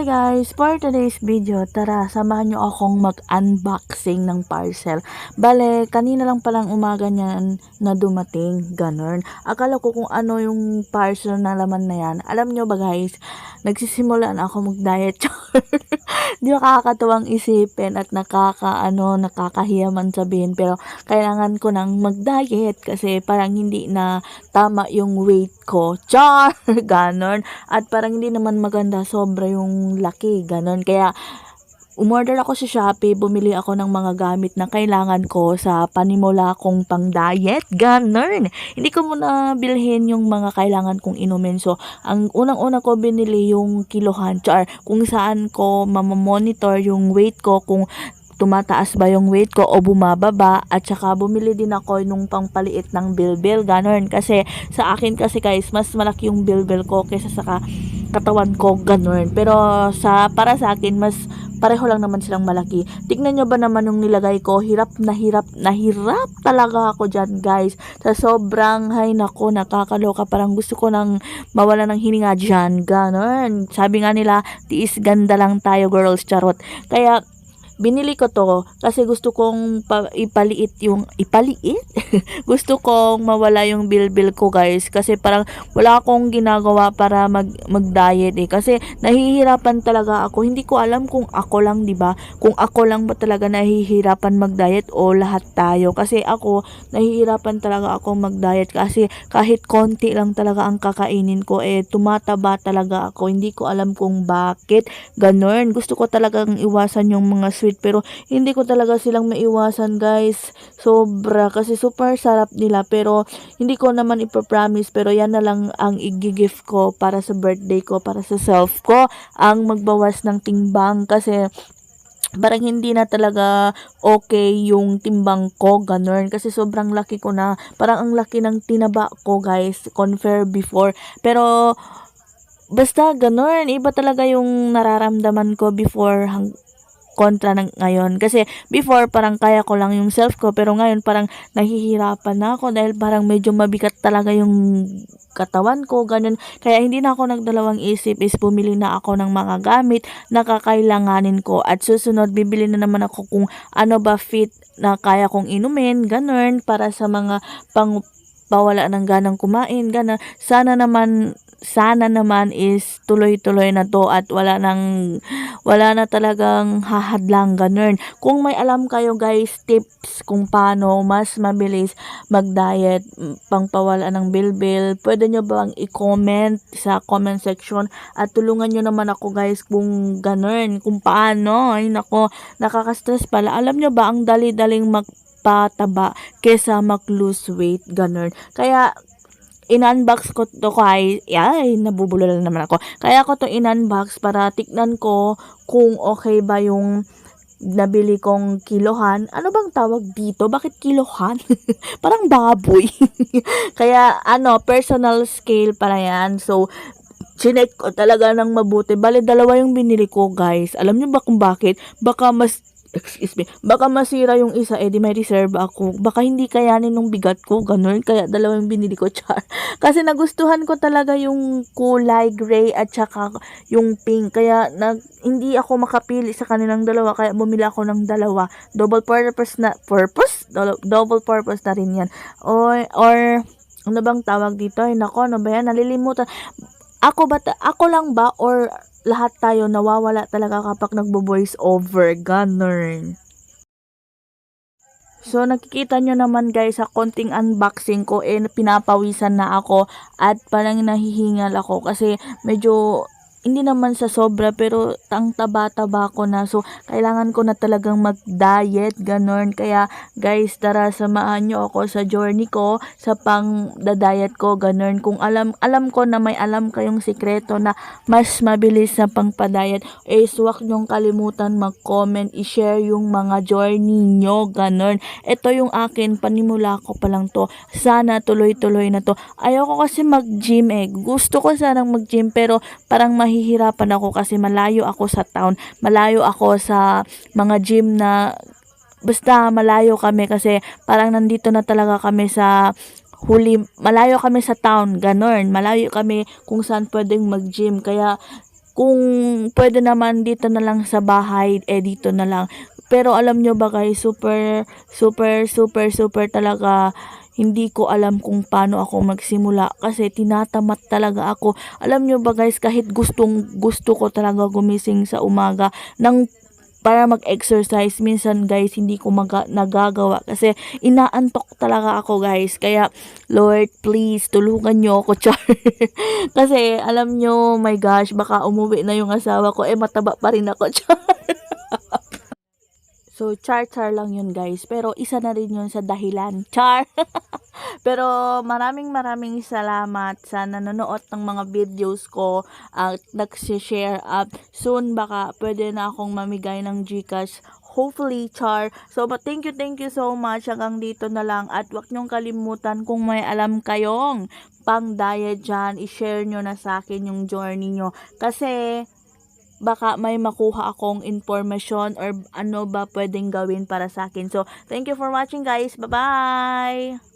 Hi guys! For today's video, tara samahan nyo akong mag-unboxing ng parcel. Bale, kanina lang palang umaga niyan na dumating, ganun. Akala ko kung ano yung parcel na laman na yan. Alam nyo ba guys, nagsisimula na ako mag-diet. Di nakakatuwang isipin at nakakahiya man sabihin. Pero kailangan ko nang mag-diet kasi parang hindi na tama yung weight ko. Char! Ganon. At parang hindi naman maganda, sobra yung laki, ganon. Kaya umorder ako sa Shopee, bumili ako ng mga gamit na kailangan ko sa panimula kong pang-diet, ganon. Hindi ko muna bilhin yung mga kailangan kong inumin. So, ang unang-una ko binili yung kilohan, char, kung saan ko mamamonitor yung weight ko, kung tumataas ba yung weight ko o bumababa, at saka bumili din ako nung pangpaliit ng bilbil, ganon. Kasi sa akin kasi guys, mas malaki yung bilbil ko kaysa sa katawan ko, ganon. Pero para sa akin, mas pareho lang naman silang malaki. Tignan nyo ba naman yung nilagay ko? Hirap talaga ako dyan guys. Sa sobrang, hay nako, nakakaloka. Parang gusto ko nang mawala ng hininga dyan, ganon. Sabi nga nila, tiis ganda lang tayo girls, charot. Kaya binili ko to kasi gusto kong ipaliit gusto kong mawala yung bilbil ko guys, kasi parang wala akong ginagawa para mag-diet kasi nahihirapan talaga ako. Hindi ko alam kung ako lang, di ba? Kung ako lang ba talaga nahihirapan mag-diet o lahat tayo, kasi ako nahihirapan talaga ako mag-diet kasi kahit konti lang talaga ang kakainin ko tumataba talaga ako. Hindi ko alam kung bakit ganon. Gusto ko talagang iwasan yung mga sweet, pero hindi ko talaga silang maiwasan guys. Sobra, kasi super sarap nila, pero hindi ko naman ipapromise. Pero yan na lang ang i-gift ko para sa birthday ko, para sa self ko, ang magbawas ng timbang, kasi parang hindi na talaga okay yung timbang ko, ganun. Kasi sobrang laki ko na, parang ang laki ng tinaba ko guys, compare before. Pero basta ganun, iba talaga yung nararamdaman ko before kontra ng ngayon. Kasi before parang kaya ko lang yung self ko, pero ngayon parang nahihirapan na ako dahil parang medyo mabigat talaga yung katawan ko, ganun. Kaya hindi na ako nagdalawang isip, is bumili na ako ng mga gamit na kakailanganin ko, at susunod bibili na naman ako kung ano ba fit na kaya kong inumin, ganun, para sa mga pawala ng ganang kumain, ganun. Sana naman is tuloy-tuloy na to at wala na talagang hahadlang, ganun. Kung may alam kayo guys, tips kung paano mas mabilis mag-diet, pangpawala ng bilbil, pwede nyo bang i-comment sa comment section at tulungan nyo naman ako guys kung ganun, kung paano. Ay nako, nakaka-stress pala. Alam nyo ba, ang dali-daling magpataba kesa mag-lose weight, ganun. Kaya in-unbox ko to nabubulol na naman ako. Kaya ko to in-unbox para tignan ko kung okay ba yung nabili kong kilohan. Ano bang tawag dito? Bakit kilohan? Parang baboy. Kaya personal scale para yan. So, chinek ko talaga ng mabuti. Bale, dalawa yung binili ko guys. Alam niyo ba kung bakit? Baka masira yung isa, di may reserve ako. Baka hindi kayanin ng bigat ko, ganun. Kaya dalawang binili ko, char. Kasi nagustuhan ko talaga yung kulay gray at saka yung pink. Kaya hindi ako makapili sa kanilang dalawa. Kaya bumili ako ng dalawa. Double purpose na rin yan. Or ano bang tawag dito? Ay nako, ano ba yan? Nalilimutan. Ako lang ba or lahat tayo nawawala talaga kapag nagbo-voice over, ganun. So, nakikita nyo naman guys, sa konting unboxing ko, pinapawisan na ako at parang nahihingal ako kasi medyo hindi naman sa sobra, pero ang taba-taba ko na. So, kailangan ko na talagang mag-diet, ganun. Kaya, guys, tara, samahan nyo ako sa journey ko, sa pang-diet ko, ganun. Kung alam ko na may alam kayong sikreto na mas mabilis na pang-diet, huwag nyong kalimutan mag-comment, i-share yung mga journey nyo, ganun. Ito yung akin, panimula ko pa lang to. Sana tuloy-tuloy na to. Ayoko kasi mag-gym Gusto ko sanang mag-gym, pero parang mahihirapan ako kasi malayo ako sa town. Malayo ako sa mga gym na basta malayo kami, kasi parang nandito na talaga kami sa malayo kami sa town, ganon. Malayo kami kung saan pwedeng mag-gym. Kaya kung pwede naman dito na lang sa bahay, dito na lang. Pero alam nyo ba guys, super, super, super, super talaga, hindi ko alam kung paano ako magsimula kasi tinatamad talaga ako. Alam nyo ba guys, kahit gusto ko talaga gumising sa umaga ng para mag-exercise, minsan guys hindi ko nagagawa kasi inaantok talaga ako guys. Kaya Lord, please tulungan nyo ako, char. Kasi alam nyo, my gosh, baka umuwi na yung asawa ko, mataba pa rin ako, char. So, char-char lang yun guys. Pero isa na rin yun sa dahilan. Char! Pero maraming maraming salamat sa nanonood ng mga videos ko at nag-share up. Soon baka pwede na akong mamigay ng GCash. Hopefully, char. So, but thank you so much. Hanggang dito na lang. At wag niyong kalimutan kung may alam kayong pang diet dyan, i-share nyo na sa akin yung journey nyo. Kasi, baka may makuha akong information or ano ba pwedeng gawin para sa akin. So, thank you for watching guys. Bye-bye!